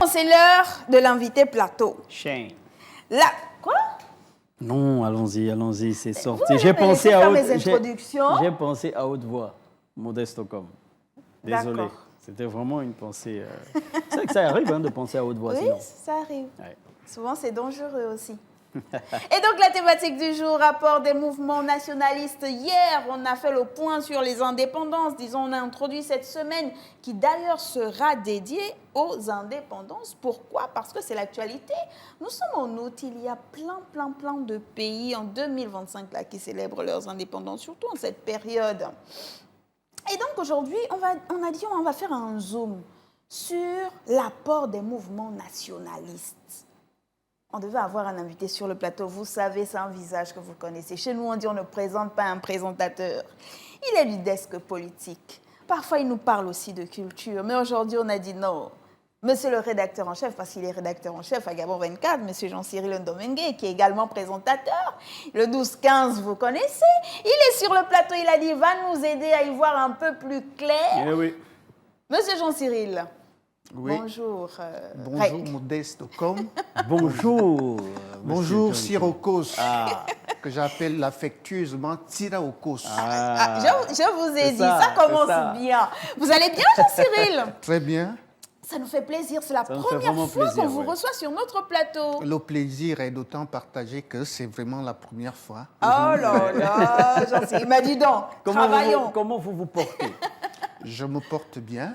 c'est l'heure de l'invité plateau. Shane. Là, quoi? Non, allons-y, c'est sorti. Vous J'ai avez pensé laissé à faire haute, mes introductions. j'ai pensé à haute voix, modesto comme. Désolé, D'accord. c'était vraiment une pensée. C'est vrai que ça arrive de penser à haute voix. Oui, Sinon. ça arrive. Ouais. Souvent, c'est dangereux aussi. Et donc, la thématique du jour, rapport des mouvements nationalistes. Hier, on a fait le point sur les indépendances. Disons, on a introduit cette semaine qui d'ailleurs sera dédiée aux indépendances. Pourquoi? Parce que c'est l'actualité. Nous sommes en août. Il y a plein de pays en 2025 là, qui célèbrent leurs indépendances, surtout en cette période. Et donc, aujourd'hui, on a dit on va faire un zoom sur l'apport des mouvements nationalistes. On devait avoir un invité sur le plateau. Vous savez, c'est un visage que vous connaissez. Chez nous, on dit on ne présente pas un présentateur. Il est du desk politique. Parfois, il nous parle aussi de culture. Mais aujourd'hui, on a dit non. Monsieur le rédacteur en chef, parce qu'il est rédacteur en chef à Gabon 24, monsieur Jean-Cyril Ndomengue, qui est également présentateur. Le 12-15, vous connaissez. Il est sur le plateau. Il a dit, va nous aider à y voir un peu plus clair. Eh oui. Monsieur Jean-Cyril. Oui. Bonjour. Bonjour, Modesto Com. Bonjour. Bonjour, monsieur Sirocos, Ah. que j'appelle affectueusement Tiraocos. Ah, je vous ai C'est dit, ça, ça commence c'est ça. bien. Vous allez bien, Jean-Cyril? Très bien. Ça nous fait plaisir. C'est la Ça nous fait première vraiment fois plaisir, qu'on vous ouais. reçoit sur notre plateau. Le plaisir est d'autant partagé que c'est vraiment la première fois. Oh là là, Jean-Cyril m'a dit donc, travaillons. Comment vous vous portez? Je me porte bien.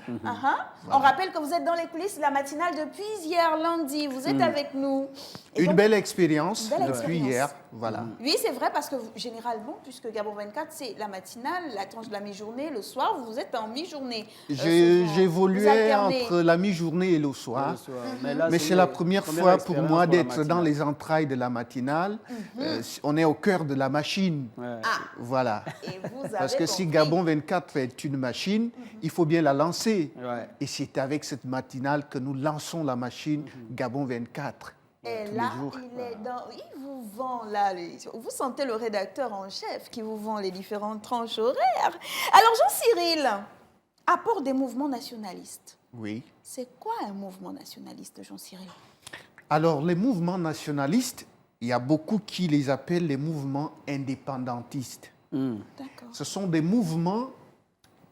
On rappelle que vous êtes dans les coulisses de la matinale depuis hier lundi. Vous êtes avec nous. Et Une donc, belle expérience Belle depuis expérience. hier. Voilà. oui, c'est vrai, parce que généralement, puisque Gabon 24, c'est la matinale, la tranche de la mi-journée, le soir, vous êtes en mi-journée. Souvent. Vous J'évoluais alternez. entre la mi-journée et le soir. là, Mais c'est la première fois pour moi expérience pour la d'être dans matinale. les entrailles de la matinale. On est au cœur de la machine. Ouais. Voilà. Et vous avez Parce que si compris. Gabon 24 est une machine, il faut bien la lancer. Ouais. Et c'est avec cette matinale que nous lançons la machine Gabon 24. Et tous là, les jours. il vous vend là, vous sentez le rédacteur en chef qui vous vend les différentes tranches horaires. Alors Jean-Cyril, apport des mouvements nationalistes. Oui. C'est quoi un mouvement nationaliste, Jean-Cyril? Alors, les mouvements nationalistes, il y a beaucoup qui les appellent les mouvements indépendantistes. D'accord. Ce sont des mouvements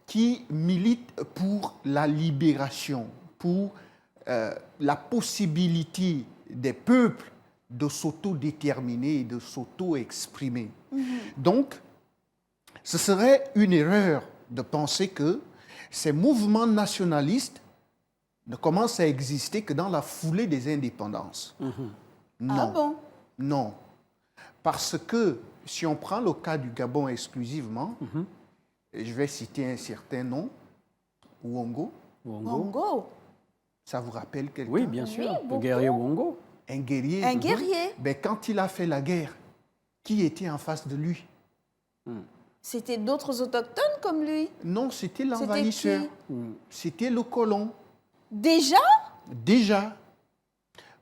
qui militent pour la libération, pour la possibilité des peuples de s'autodéterminer et de s'auto-exprimer. Donc, ce serait une erreur de penser que ces mouvements nationalistes ne commencent à exister que dans la foulée des indépendances. Non. Ah bon? Non. Parce que si on prend le cas du Gabon exclusivement, je vais citer un certain nom, Wongo. Bongo. Ça vous rappelle quelqu'un? Oui, bien sûr. Le beaucoup. guerrier Wongo. Un guerrier. Un guerrier. Ben, quand il a fait la guerre, qui était en face de lui? C'était d'autres autochtones comme lui. Non, c'était l'envahisseur. qui? C'était le colon. Déjà? Déjà.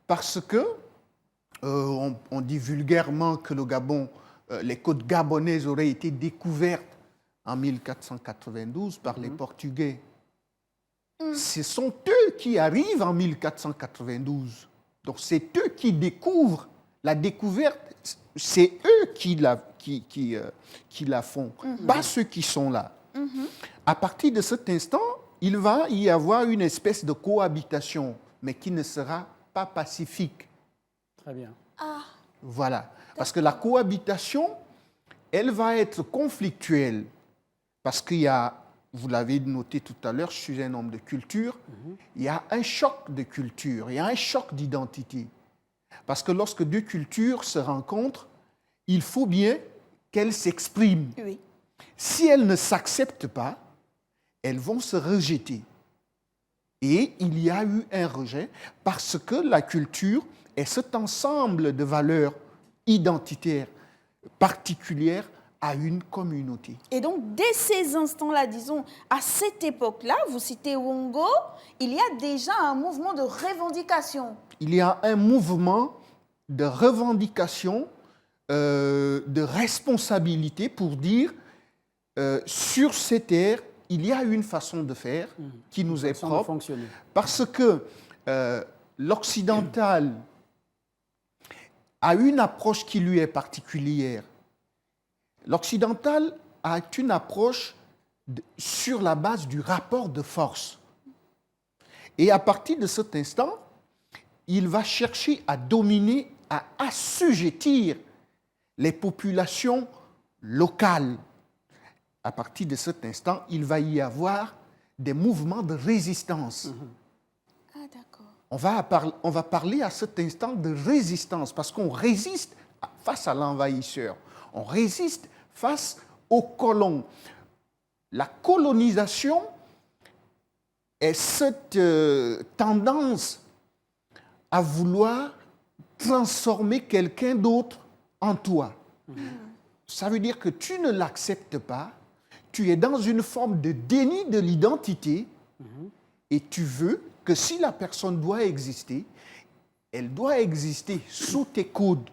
Parce que, on dit vulgairement que le Gabon, les côtes gabonaises auraient été découvertes en 1492 par les Portugais. Ce sont eux qui arrivent en 1492. Donc c'est eux qui découvrent la découverte. C'est eux qui la font, pas ceux qui sont là. À partir de cet instant, il va y avoir une espèce de cohabitation, mais qui ne sera pas pacifique. Très bien. Voilà. Parce que la cohabitation, elle va être conflictuelle. Parce qu'il y a, vous l'avez noté tout à l'heure, je suis un homme de culture, il y a un choc de culture, il y a un choc d'identité. Parce que lorsque deux cultures se rencontrent, il faut bien qu'elles s'expriment. Oui. Si elles ne s'acceptent pas, elles vont se rejeter. Et il y a eu un rejet parce que la culture est cet ensemble de valeurs identitaires particulières à une communauté. Et donc, dès ces instants-là, disons, à cette époque-là, vous citez Wongo, il y a déjà un mouvement de revendication. Il y a un mouvement de revendication, de responsabilité pour dire sur ces terres, il y a une façon de faire qui nous est Façon de propre. fonctionner. Parce que l'occidental a une approche qui lui est particulière. L'occidental a une approche sur la base du rapport de force. Et à partir de cet instant, il va chercher à dominer, à assujettir les populations locales. À partir de cet instant, il va y avoir des mouvements de résistance. Ah, d'accord. On va parler à cet instant de résistance parce qu'on résiste face à l'envahisseur. On résiste face aux colons. La colonisation est cette tendance à vouloir transformer quelqu'un d'autre en toi. Ça veut dire que tu ne l'acceptes pas, tu es dans une forme de déni de l'identité et tu veux que si la personne doit exister, elle doit exister sous tes codes.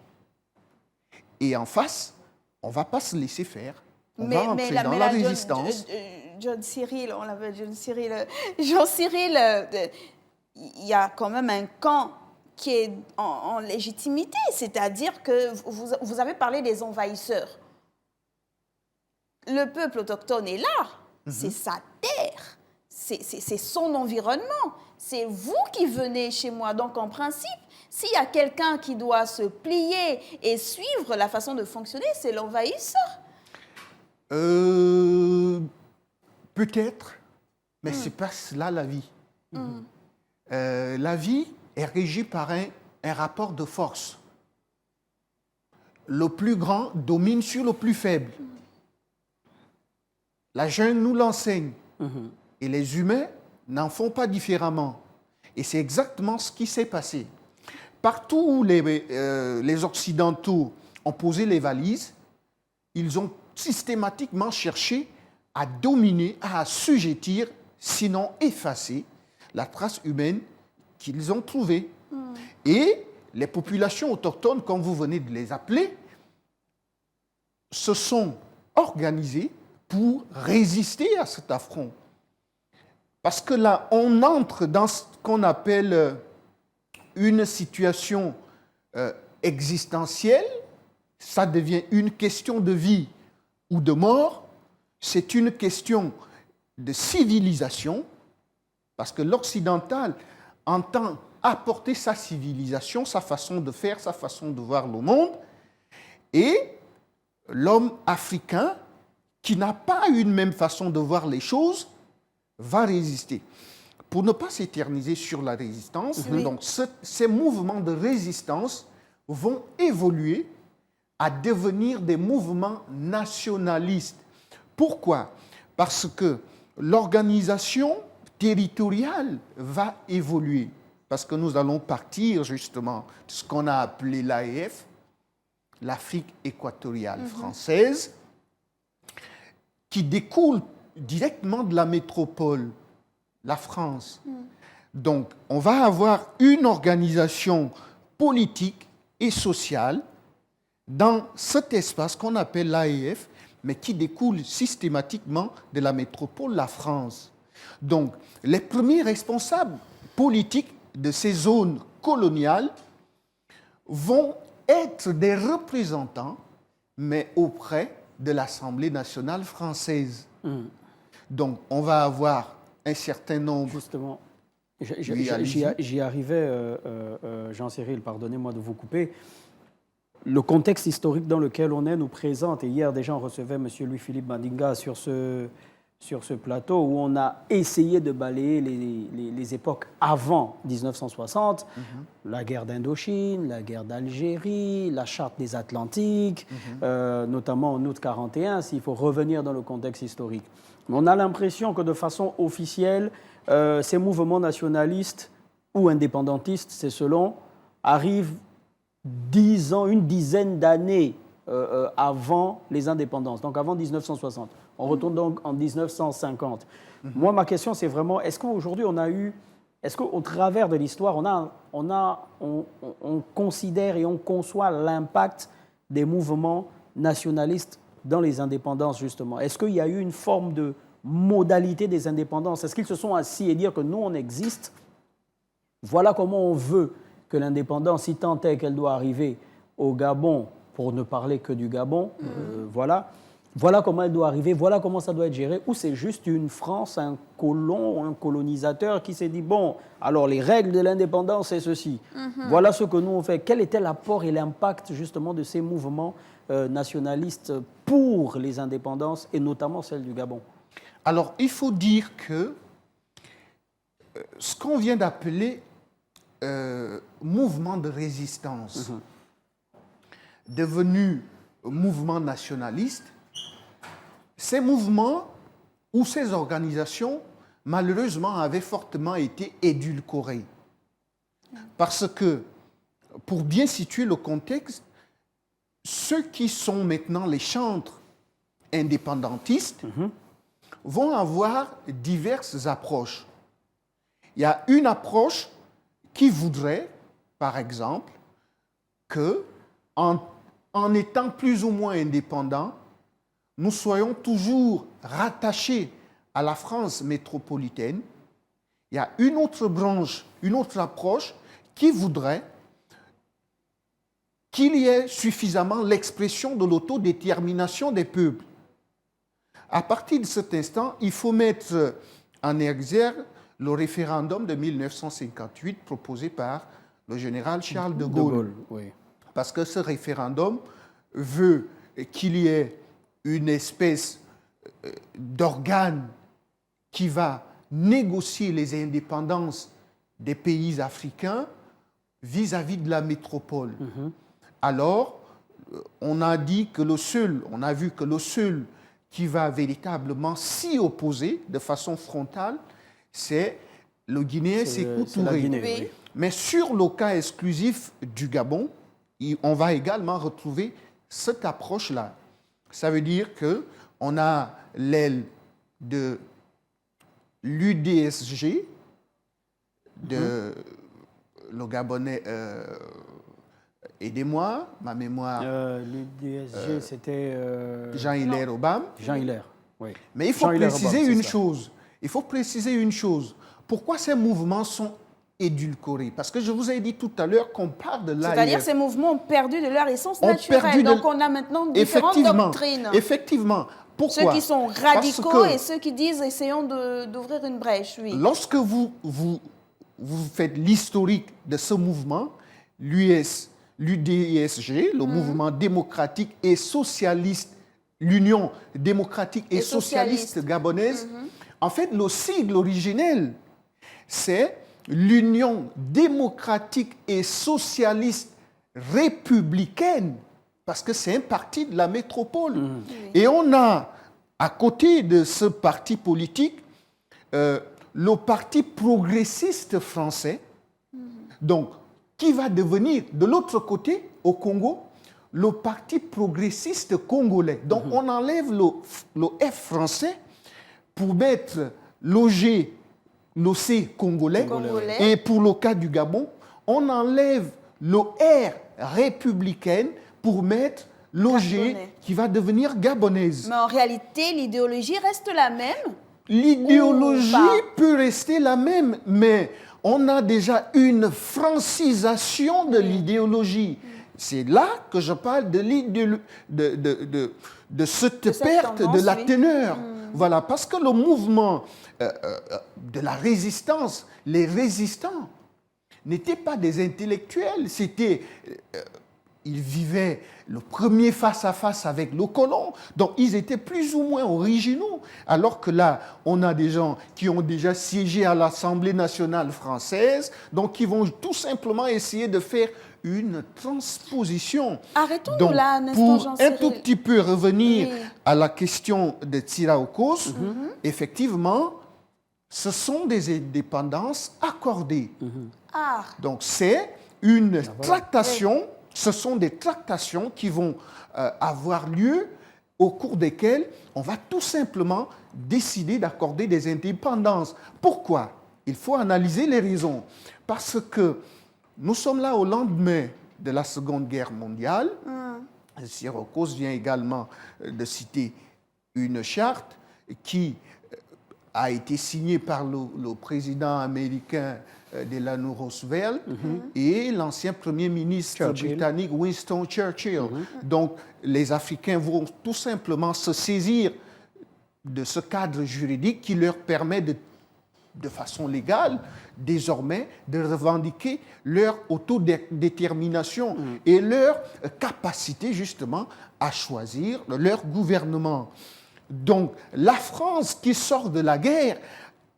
Et en face, on ne va pas se laisser faire. On va entrer dans la résistance. John Cyril, on l'appelle John Cyril. Jean Cyril, il y a quand même un camp qui est en légitimité, c'est-à-dire que vous avez parlé des envahisseurs. Le peuple autochtone est là, c'est sa terre, c'est son environnement. C'est vous qui venez chez moi. Donc, en principe, s'il y a quelqu'un qui doit se plier et suivre la façon de fonctionner, c'est l'envahisseur. Peut-être, mais ce n'est pas cela la vie. La vie est régie par un rapport de force. Le plus grand domine sur le plus faible. La jungle nous l'enseigne. Et les humains n'en font pas différemment. Et c'est exactement ce qui s'est passé. Partout où les Occidentaux ont posé les valises, ils ont systématiquement cherché à dominer, à assujettir, sinon effacer, la trace humaine qu'ils ont trouvée. Et les populations autochtones, comme vous venez de les appeler, se sont organisées pour résister à cet affront. Parce que là, on entre dans ce qu'on appelle une situation existentielle, ça devient une question de vie ou de mort, c'est une question de civilisation, parce que l'occidental entend apporter sa civilisation, sa façon de faire, sa façon de voir le monde, et l'homme africain, qui n'a pas une même façon de voir les choses, va résister. Pour ne pas s'éterniser sur la résistance, donc ces mouvements de résistance vont évoluer à devenir des mouvements nationalistes. Pourquoi? Parce que l'organisation territoriale va évoluer. Parce que nous allons partir justement de ce qu'on a appelé l'AEF, l'Afrique équatoriale française, qui découle directement de la métropole, la France. Donc, on va avoir une organisation politique et sociale dans cet espace qu'on appelle l'AEF, mais qui découle systématiquement de la métropole, la France. Donc, les premiers responsables politiques de ces zones coloniales vont être des représentants, mais auprès de l'Assemblée nationale française. Donc, on va avoir un certain nombre... Justement, j'y arrivais, Jean-Cyril, pardonnez-moi de vous couper. Le contexte historique dans lequel on est nous présente, et hier déjà on recevait M. Louis-Philippe Mandinga sur ce plateau où on a essayé de balayer les époques avant 1960, la guerre d'Indochine, la guerre d'Algérie, la charte des Atlantiques, notamment en août 1941, s'il faut revenir dans le contexte historique. Mais on a l'impression que de façon officielle, ces mouvements nationalistes ou indépendantistes, c'est selon, arrivent 10 ans, une dizaine d'années avant les indépendances, donc avant 1960. On retourne donc en 1950. Moi, ma question, c'est vraiment, est-ce qu'aujourd'hui, est-ce qu'au travers de l'histoire, on considère et on conçoit l'impact des mouvements nationalistes dans les indépendances, justement? Est-ce qu'il y a eu une forme de modalité des indépendances? Est-ce qu'ils se sont assis et dire que nous, on existe, Voilà comment on veut que l'indépendance, si tant est qu'elle doit arriver au Gabon, pour ne parler que du Gabon, voilà comment elle doit arriver, voilà comment ça doit être géré, ou c'est juste une France, un colon, un colonisateur qui s'est dit, bon, alors les règles de l'indépendance, c'est ceci. Voilà ce que nous on fait. Quel était l'apport et l'impact justement de ces mouvements nationalistes pour les indépendances, et notamment celle du Gabon? Alors, il faut dire que ce qu'on vient d'appeler mouvement de résistance, devenu mouvement nationaliste, ces mouvements ou ces organisations, malheureusement, avaient fortement été édulcorés. Parce que, pour bien situer le contexte, ceux qui sont maintenant les chantres indépendantistes vont avoir diverses approches. Il y a une approche qui voudrait, par exemple, que, en étant plus ou moins indépendants, nous soyons toujours rattachés à la France métropolitaine. Il y a une autre branche, une autre approche qui voudrait qu'il y ait suffisamment l'expression de l'autodétermination des peuples. À partir de cet instant, il faut mettre en exergue le référendum de 1958 proposé par le général Charles de Gaulle. Oui. Parce que ce référendum veut qu'il y ait une espèce d'organe qui va négocier les indépendances des pays africains vis-à-vis de la métropole. Alors, on a vu que le seul qui va véritablement s'y opposer de façon frontale, c'est le Guinéen Sékou Touré. Oui. Mais sur le cas exclusif du Gabon, on va également retrouver cette approche-là. Ça veut dire qu'on a l'aile de l'UDSG, de le Gabonais, aidez-moi, ma mémoire. L'UDSG, c'était... Jean-Hilaire Obam. Jean-Hilaire, oui. Mais il faut préciser une chose. Il faut préciser une chose. Pourquoi ces mouvements sont édulcorés? Parce que je vous ai dit tout à l'heure qu'on parle de l'AEF. C'est-à-dire que ces mouvements ont perdu de leur essence naturelle. Donc on a maintenant différentes doctrines. Effectivement. Pourquoi? Ceux qui sont radicaux et ceux qui disent essayons d'ouvrir une brèche. Oui. Lorsque vous faites l'historique de ce mouvement, l'UDSG, le mouvement démocratique et socialiste, l'Union démocratique et socialiste gabonaise, en fait, le sigle originel, c'est l'Union démocratique et socialiste républicaine, parce que c'est un parti de la métropole. Et on a, à côté de ce parti politique, le parti progressiste français, donc, qui va devenir, de l'autre côté, au Congo, le parti progressiste congolais. Donc, on enlève le F français pour mettre l'OG, l'OC congolais. Et pour le cas du Gabon, on enlève le R républicaine pour mettre l'OG qui va devenir gabonaise. Mais en réalité, l'idéologie reste la même? L'idéologie peut rester la même, mais on a déjà une francisation de l'idéologie. C'est là que je parle de cette perte tendance, de la teneur. Voilà, parce que le mouvement de la résistance, les résistants n'étaient pas des intellectuels, ils vivaient le premier face-à-face avec le colon, donc ils étaient plus ou moins originaux, alors que là, on a des gens qui ont déjà siégé à l'Assemblée nationale française, donc qui vont tout simplement essayer de faire une transposition. Arrêtons-nous là un instant, Pour un tout petit peu revenir à la question de Tsiraokos, effectivement, ce sont des indépendances accordées. Donc c'est une tractation, ce sont des tractations qui vont avoir lieu au cours desquelles on va tout simplement décider d'accorder des indépendances. Pourquoi? Il faut analyser les raisons. Parce que nous sommes là au lendemain de la Seconde Guerre mondiale. Tsiraokos vient également de citer une charte qui a été signé par le président américain Delano Roosevelt et l'ancien premier ministre britannique Winston Churchill. Donc, les Africains vont tout simplement se saisir de ce cadre juridique qui leur permet de façon légale, désormais, de revendiquer leur autodétermination et leur capacité, justement, à choisir leur gouvernement. Donc, la France qui sort de la guerre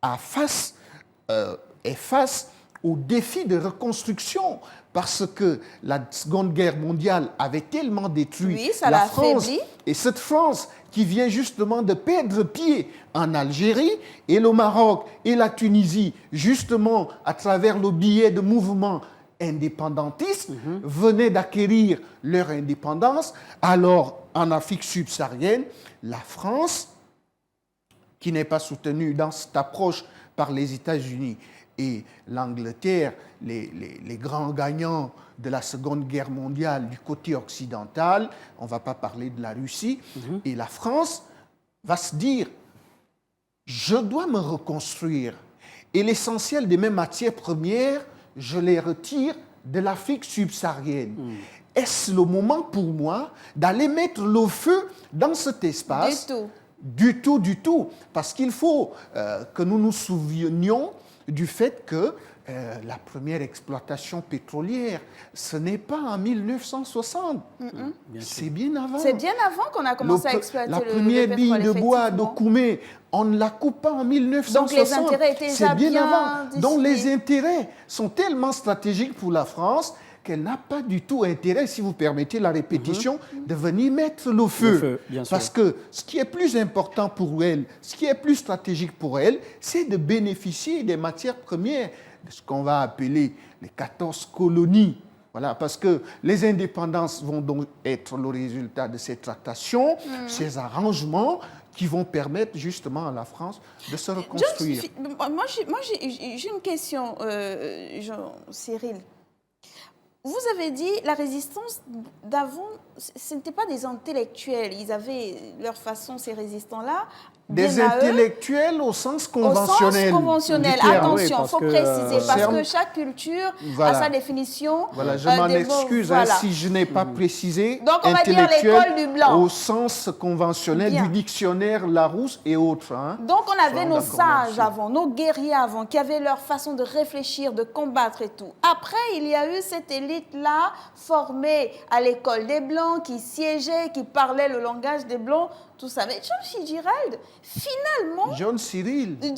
est face au défi de reconstruction parce que la Seconde Guerre mondiale avait tellement détruit la France. Et cette France qui vient justement de perdre pied en Algérie et le Maroc et la Tunisie, justement à travers le biais de mouvements indépendantistes, venaient d'acquérir leur indépendance. Alors, en Afrique subsaharienne, la France, qui n'est pas soutenue dans cette approche par les États-Unis et l'Angleterre, les grands gagnants de la Seconde Guerre mondiale du côté occidental, on ne va pas parler de la Russie, et la France va se dire, je dois me reconstruire. Et l'essentiel de mes matières premières, je les retire de l'Afrique subsaharienne. Est-ce le moment pour moi d'aller mettre le feu dans cet espace? Du tout. Parce qu'il faut que nous nous souvenions du fait que la première exploitation pétrolière, ce n'est pas en 1960. C'est bien avant. C'est bien avant qu'on a commencé à exploiter la première bille de bois de Koumé, on ne la coupe pas en 1960. Donc les intérêts étaient déjà bien avant. Donc les intérêts sont tellement stratégiques pour la France qu'elle n'a pas du tout intérêt, si vous permettez la répétition, de venir mettre le feu. Parce que ce qui est plus important pour elle, ce qui est plus stratégique pour elle, c'est de bénéficier des matières premières, de ce qu'on va appeler les 14 colonies. Voilà, parce que les indépendances vont donc être le résultat de ces tractations, ces arrangements qui vont permettre justement à la France de se reconstruire. Moi, j'ai une question, Cyril. Vous avez dit la résistance d'avant, ce n'était pas des intellectuels. Ils avaient leur façon, ces résistants-là. Des intellectuels au sens conventionnel. Au sens conventionnel. Attention, il faut préciser, parce que chaque culture a sa définition. Voilà, je m'en excuse si je n'ai pas précisé. Donc, on va dire l'école du blanc. Au sens conventionnel du dictionnaire Larousse et autres. Donc, on avait nos sages avant, nos guerriers avant, qui avaient leur façon de réfléchir, de combattre et tout. Après, il y a eu cette élite-là, formée à l'école des Blancs, qui siégeait, qui parlait le langage des Blancs. Tout ça. Mais John Fitzgerald, finalement... John Cyril. John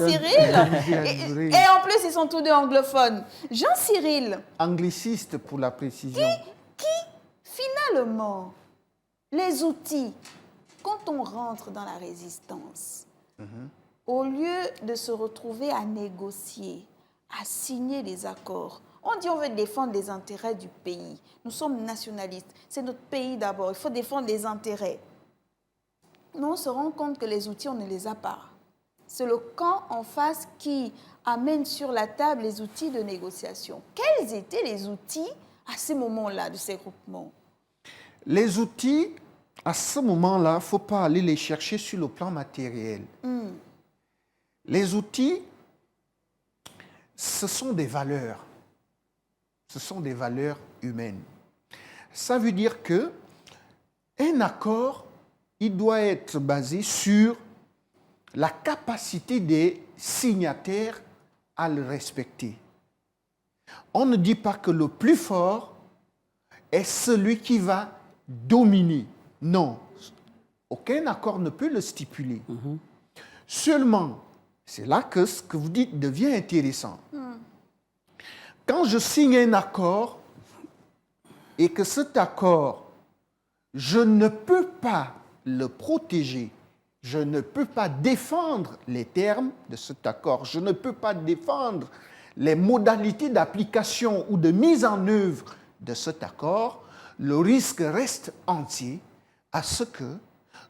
Cyril. Et en plus, ils sont tous deux anglophones. Jean Cyril. Angliciste, pour la précision. Qui finalement, les outils, quand on rentre dans la résistance, au lieu de se retrouver à négocier, à signer des accords, on dit on veut défendre les intérêts du pays. Nous sommes nationalistes. C'est notre pays d'abord. Il faut défendre les intérêts. Mais on se rend compte que les outils, on ne les a pas. C'est le camp en face qui amène sur la table les outils de négociation. Quels étaient les outils à ce moment-là de ces groupements? Les outils, à ce moment-là, il ne faut pas aller les chercher sur le plan matériel. Les outils, ce sont des valeurs. Ce sont des valeurs humaines. Ça veut dire qu'un accord, il doit être basé sur la capacité des signataires à le respecter. On ne dit pas que le plus fort est celui qui va dominer. Non, aucun accord ne peut le stipuler. Seulement, c'est là que ce que vous dites devient intéressant. Quand je signe un accord et que cet accord, je ne peux pas le protéger, je ne peux pas défendre les termes de cet accord, je ne peux pas défendre les modalités d'application ou de mise en œuvre de cet accord, le risque reste entier à ce que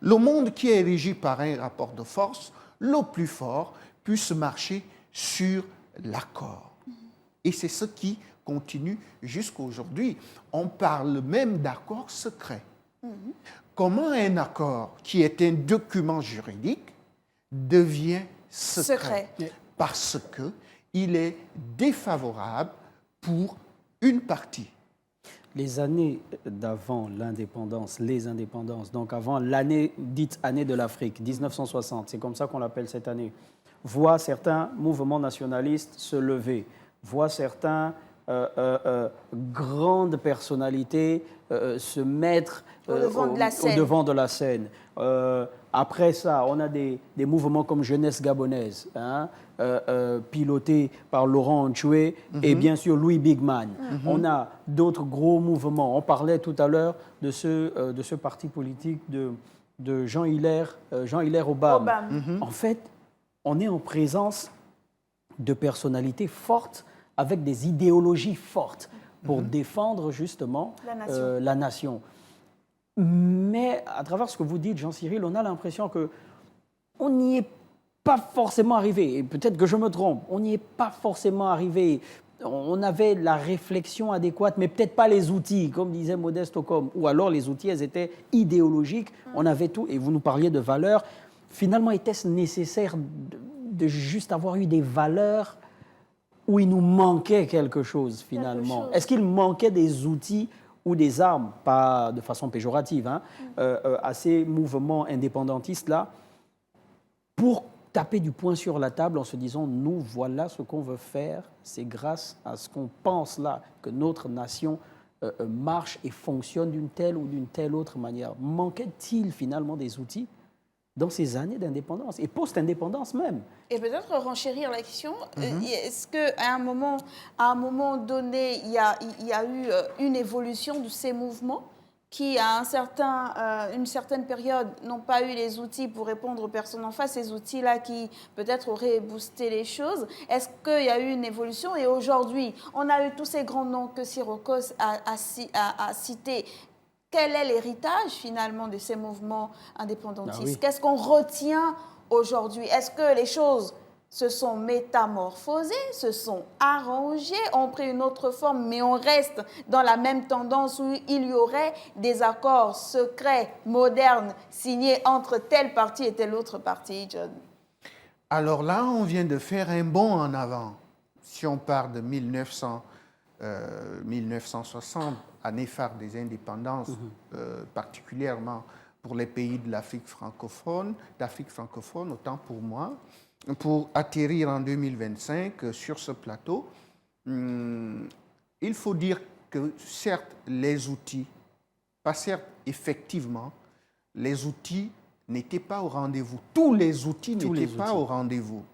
le monde qui est régi par un rapport de force, le plus fort, puisse marcher sur l'accord. Et c'est ce qui continue jusqu'à aujourd'hui. On parle même d'accord secret. Comment un accord, qui est un document juridique, devient secret. Secret. Parce qu'il est défavorable pour une partie. Les années d'avant l'indépendance, les indépendances, donc avant l'année dite année de l'Afrique, 1960, c'est comme ça qu'on l'appelle cette année, voient certains mouvements nationalistes se lever, voient certains grandes personnalités se mettre au devant de la scène. Après ça, on a des mouvements comme Jeunesse gabonaise, hein, pilotés par Laurent Ntchoué et bien sûr Louis Bigman. On a d'autres gros mouvements. On parlait tout à l'heure de ce parti politique de Jean-Hilaire Obama. En fait, on est en présence de personnalités fortes avec des idéologies fortes pour défendre justement la nation. Mais à travers ce que vous dites, Jean-Cyril, on a l'impression qu'on n'y est pas forcément arrivé. Et peut-être que je me trompe, on n'y est pas forcément arrivé. On avait la réflexion adéquate, mais peut-être pas les outils, comme disait Modeste Ocom. Ou alors les outils, elles étaient idéologiques. On avait tout. Et vous nous parliez de valeurs. Finalement, était-ce nécessaire de juste avoir eu des valeurs où il nous manquait quelque chose, finalement? Est-ce qu'il manquait des outils ou des armes, pas de façon péjorative, hein, à ces mouvements indépendantistes-là, pour taper du poing sur la table en se disant « nous, voilà ce qu'on veut faire, c'est grâce à ce qu'on pense là que notre nation marche et fonctionne d'une telle ou d'une telle autre manière ». Manquait-il finalement des outils dans ces années d'indépendance et post-indépendance même? Et peut-être renchérir la question, est-ce qu'à un moment donné, il y a eu une évolution de ces mouvements qui, à une certaine période, n'ont pas eu les outils pour répondre aux personnes en face, ces outils-là qui peut-être auraient boosté les choses? Est-ce qu'il y a eu une évolution? Et aujourd'hui, on a eu tous ces grands noms que Sirocos a cités. Quel est l'héritage finalement de ces mouvements indépendantistes? Qu'est-ce qu'on retient aujourd'hui? Est-ce que les choses se sont métamorphosées, se sont arrangées, ont pris une autre forme, mais on reste dans la même tendance où il y aurait des accords secrets, modernes, signés entre tel parti et tel autre parti, John? Alors là, on vient de faire un bond en avant. Si on part de 1960, année phare des indépendances, particulièrement pour les pays de l'Afrique francophone, autant pour moi, pour atterrir en 2025 sur ce plateau, il faut dire que certes, les outils, pas certes, effectivement, les outils n'étaient pas au rendez-vous. Tous les outils n'étaient pas au rendez-vous.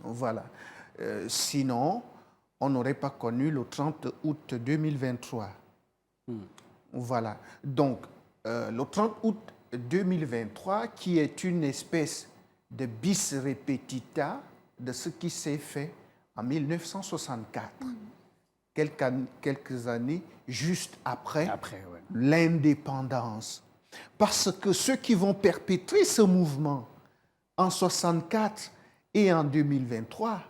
Voilà. Sinon, on n'aurait pas connu le 30 août 2023. Voilà. Donc, le 30 août 2023, qui est une espèce de bis repetita de ce qui s'est fait en 1964, quelques années juste après l'indépendance. Parce que ceux qui vont perpétrer ce mouvement en 64 et en 2023,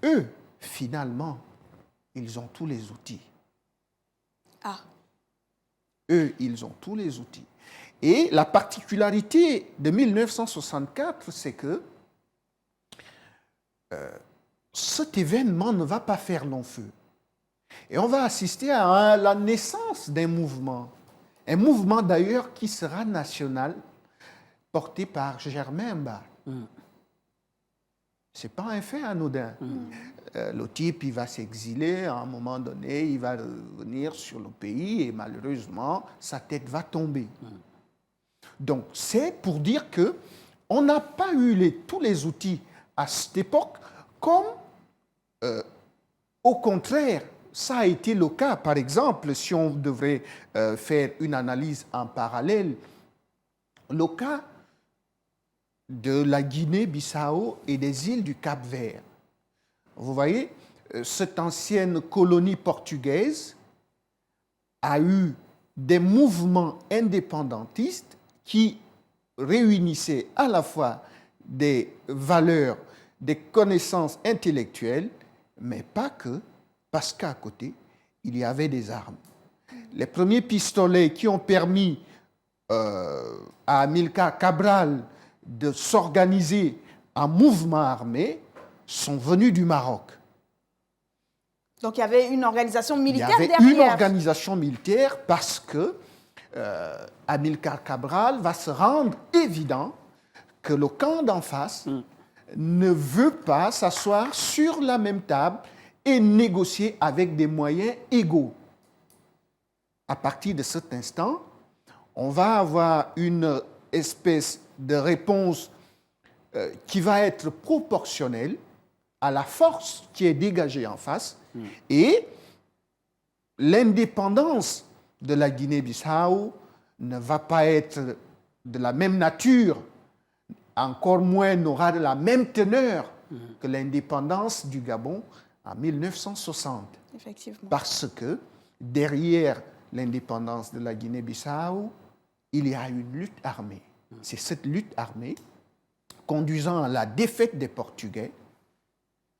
eux, finalement, ils ont tous les outils. Eux, ils ont tous les outils. Et la particularité de 1964, c'est que cet événement ne va pas faire long feu. Et on va assister à la naissance d'un mouvement. Un mouvement d'ailleurs qui sera national, porté par Germain Mba. Ce n'est pas un fait anodin. Le type, il va s'exiler, à un moment donné, il va revenir sur le pays et malheureusement, sa tête va tomber. Donc, c'est pour dire qu'on n'a pas eu tous les outils à cette époque, comme au contraire, ça a été le cas. Par exemple, si on devrait faire une analyse en parallèle, le cas de la Guinée-Bissau et des îles du Cap-Vert. Vous voyez, cette ancienne colonie portugaise a eu des mouvements indépendantistes qui réunissaient à la fois des valeurs, des connaissances intellectuelles, mais pas que, parce qu'à côté, il y avait des armes. Les premiers pistolets qui ont permis à Amilcar Cabral de s'organiser en mouvement armé sont venus du Maroc. Donc il y avait une organisation militaire derrière. Il y avait une organisation militaire parce que Amilcar Cabral va se rendre évident que le camp d'en face ne veut pas s'asseoir sur la même table et négocier avec des moyens égaux. À partir de cet instant, on va avoir une espèce de réponse qui va être proportionnelle à la force qui est dégagée en face et l'indépendance de la Guinée-Bissau ne va pas être de la même nature, encore moins n'aura de la même teneur que l'indépendance du Gabon en 1960. Effectivement. Parce que derrière l'indépendance de la Guinée-Bissau, il y a une lutte armée. C'est cette lutte armée conduisant à la défaite des Portugais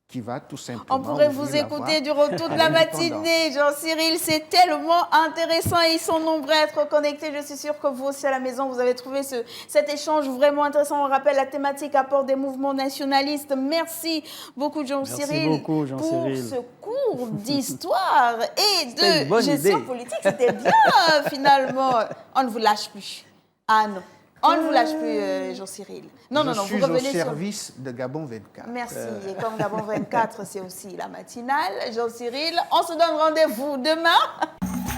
qui va tout simplement... On pourrait vous écouter du retour de la matinée, Jean-Cyril, c'est tellement intéressant et ils sont nombreux à être connectés. Je suis sûre que vous aussi à la maison, vous avez trouvé cet échange vraiment intéressant. On rappelle la thématique apport des mouvements nationalistes. Merci beaucoup, Jean-Cyril, pour ce cours d'histoire et de gestion politique. C'était bien, finalement. On ne vous lâche plus. Ah non. On ne vous lâche plus, Jean-Cyril. Non, vous revenez au service de Gabon 24. Merci. Et comme Gabon 24, c'est aussi la matinale, Jean-Cyril, on se donne rendez-vous demain.